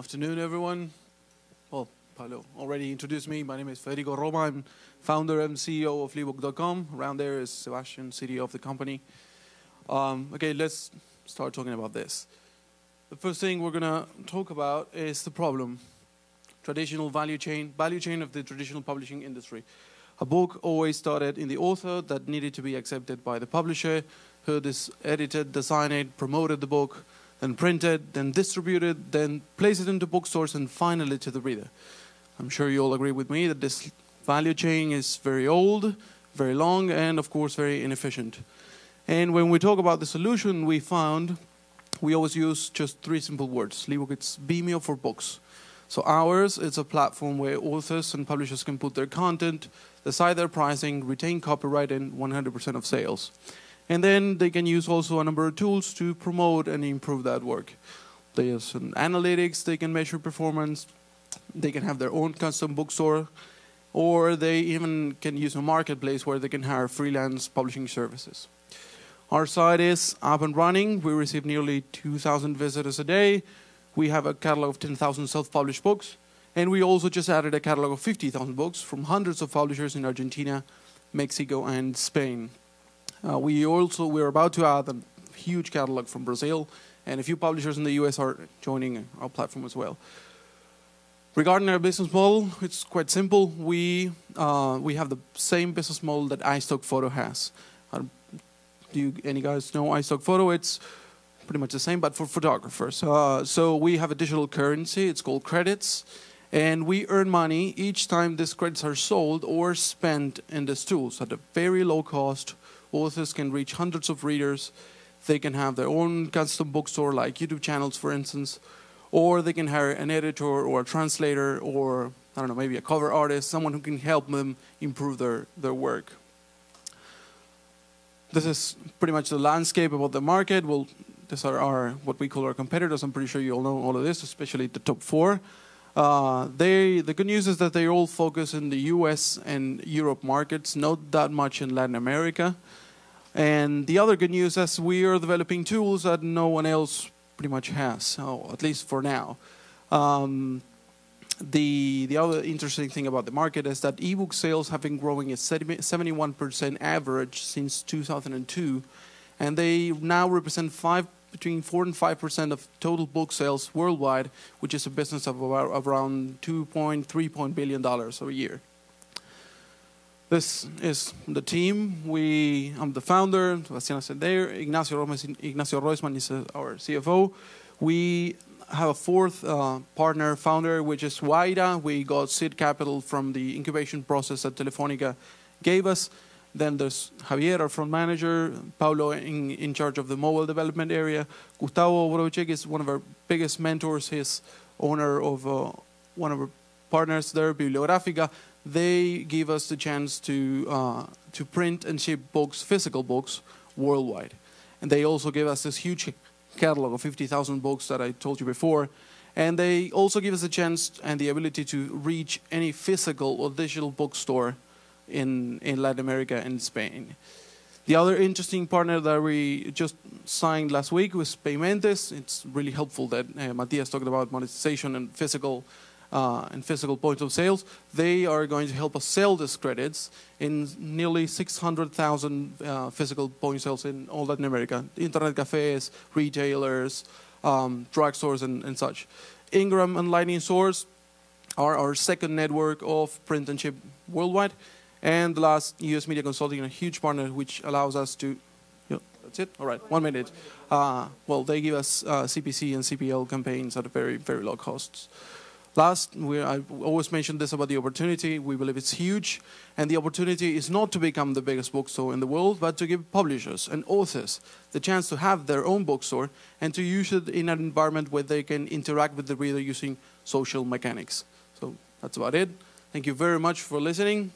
Afternoon, everyone. Well, Paulo already introduced me. My name is Federico Roma. I'm founder and CEO of Libook.com. Around there is Sebastian, CTO of the company. Okay, let's start talking about this. The first thing we're going to talk about is the problem. Traditional value chain of the traditional publishing industry. A book always started in the author that needed to be accepted by the publisher, who edited, designed it, promoted the book, then printed, then distributed, then placed it into bookstores, and finally to the reader. I'm sure you all agree with me that this value chain is very old, very long, and of course very inefficient. And when we talk about the solution, we found we always use just three simple words. Libook, it's Vimeo for books. So ours is a platform where authors and publishers can put their content, decide their pricing, retain copyright, and 100% of sales. And then they can use also a number of tools to promote and improve that work. They use some analytics, they can measure performance, they can have their own custom bookstore, or they even can use a marketplace where they can hire freelance publishing services. Our site is up and running. We receive nearly 2,000 visitors a day. We have a catalog of 10,000 self-published books. And we also just added a catalog of 50,000 books from hundreds of publishers in Argentina, Mexico, and Spain. We're about to add a huge catalog from Brazil, and a few publishers in the US are joining our platform as well. Regarding our business model, it's quite simple. We have the same business model that iStock Photo has. Do any guys know iStock Photo? It's pretty much the same, but for photographers. So we have a digital currency. It's called credits. And we earn money each time these credits are sold or spent in this tool. So at a very low cost, authors can reach hundreds of readers. They can have their own custom bookstore, like YouTube channels, for instance. Or they can hire an editor or a translator or, I don't know, maybe a cover artist, someone who can help them improve their work. This is pretty much the landscape about the market. Well, these are what we call our competitors. I'm pretty sure you all know all of this, especially the top four. The good news is that they all focus in the US and Europe markets, not that much in Latin America. And the other good news is we are developing tools that no one else pretty much has, at least for now. The other interesting thing about the market is that ebook sales have been growing at 71% average since 2002, and they now represent between 4 and 5% of total book sales worldwide, which is a business of around $2.3 billion a year. This is the team. I'm the founder, Sebastian said there. Ignacio Roisman is our CFO. We have a fourth partner founder, which is Waira. We got seed capital from the incubation process that Telefonica gave us. Then there's Javier, our front manager, Paulo in charge of the mobile development area. Gustavo Borowczyk is one of our biggest mentors. He's owner of one of our partners there, Bibliográfica. They give us the chance to print and ship books, physical books, worldwide. And they also give us this huge catalog of 50,000 books that I told you before. And they also give us a chance and the ability to reach any physical or digital bookstore in Latin America and Spain. The other interesting partner that we just signed last week was Paymentes. It's really helpful that Matias talked about monetization and physical points of sales. They are going to help us sell these credits in nearly 600,000 physical point sales in all Latin America. Internet cafes, retailers, drugstores, and such. Ingram and Lightning Source are our second network of print and ship worldwide. And the last, US Media Consulting, a huge partner, which allows us to... That's it? All right, 1 minute. Well, they give us CPC and CPL campaigns at very, very low costs. Last, I always mention this about the opportunity. We believe it's huge. And the opportunity is not to become the biggest bookstore in the world, but to give publishers and authors the chance to have their own bookstore and to use it in an environment where they can interact with the reader using social mechanics. So that's about it. Thank you very much for listening.